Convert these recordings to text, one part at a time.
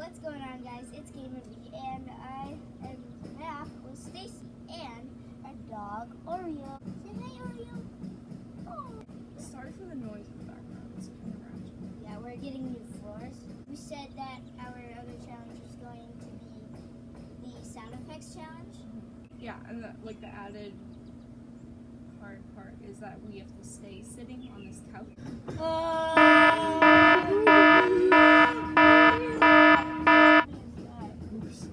What's going on, guys? It's Gamer V, and I am back with Stacy and our dog Oreo. Say hi, Oreo. Oh. Sorry for the noise in the background. It's kind of ratchet. Yeah, we're getting new floors. We said that our other challenge was going to be the sound effects challenge. Yeah, and the added hard part is that we have to stay sitting on this couch. Oops.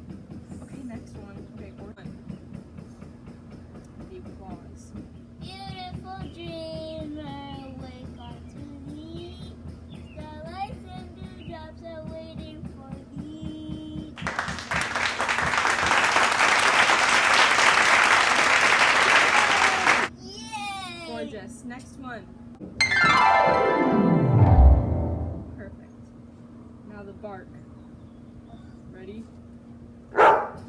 Okay, next one. Okay, we're on the applause. Beautiful dreamer, wake up to me. Starlights and dewdrops are waiting for thee. Yay! Gorgeous. Next one. Perfect. Now the bark. Ready? Sounds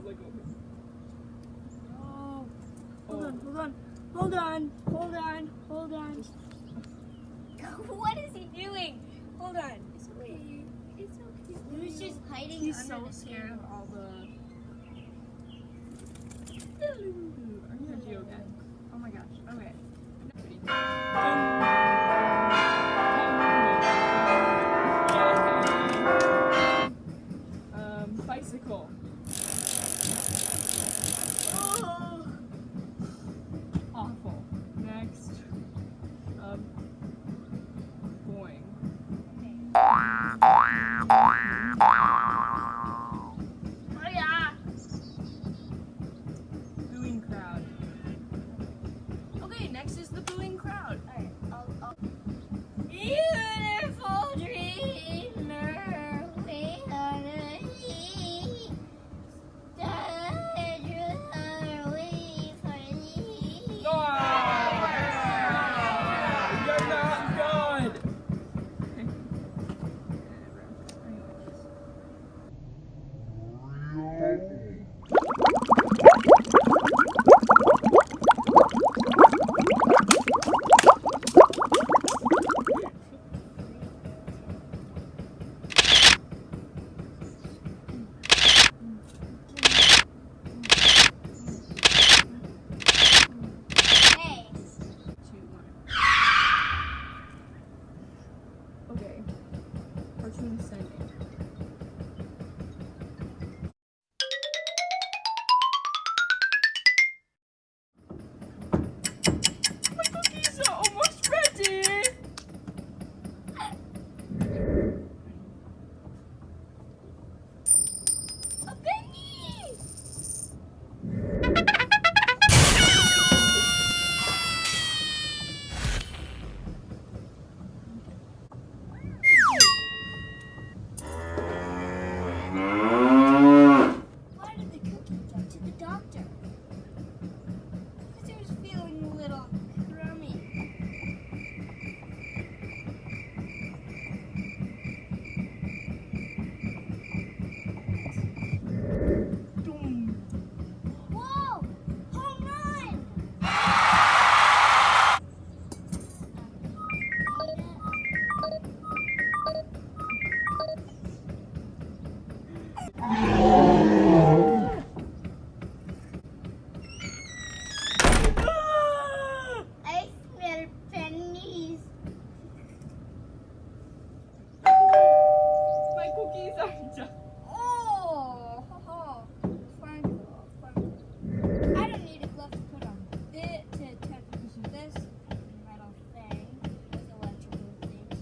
like Oh, hold on. hold on. What is he doing? Hold on. It's okay. It's okay. He was just hiding He's under so the scared table. of all the. Are you gonna do again? Oh my gosh. Okay. Bicycle. Oh. Awful. Next. Boing. Oh yeah. Booing crowd. Okay, next is the booing crowd. Alright, I'll... Beautiful dreamer, wait on a heat. Starlights are waiting for thee. You're not good. Hey. 2, 1. Okay. Cartoon sending. My cookies are almost ready. A penny! Why did the cookie go to the doctor? Because he was feeling a little crummy. Whoa! Home run! I smell pennies. My cookies are done. Oh, ho, ho. Fine. I don't need a glove to put on this to touch this metal thing with electrical things.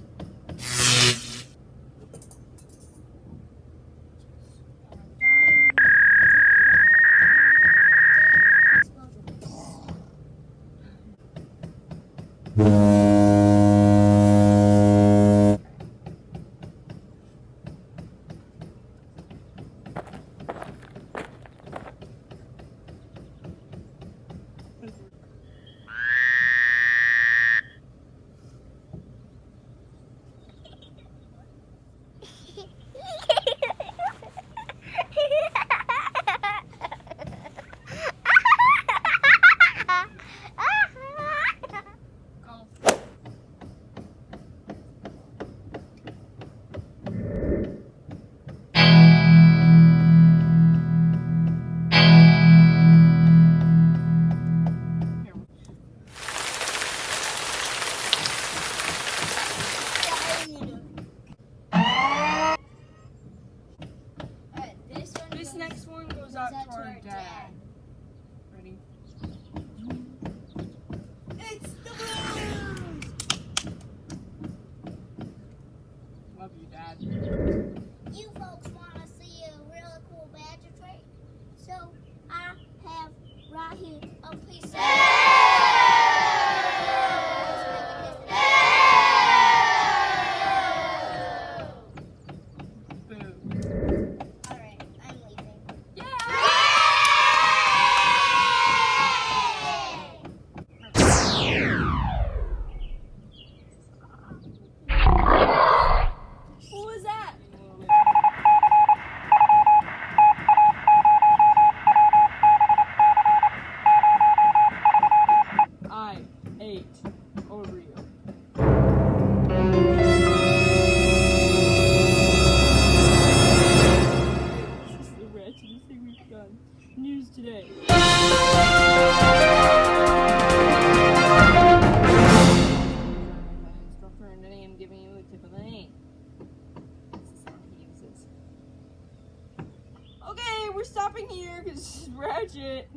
bad. You folks want to see a really cool badger trick? So I have right here a piece of. Boo. Alright, I'm leaving. What was that? I ate Oreo. This is the ratchetest thing we've done. News today. Instructor and I am giving you a tip of the name. That's the sound he uses. Okay, we're stopping here because this is ratchet.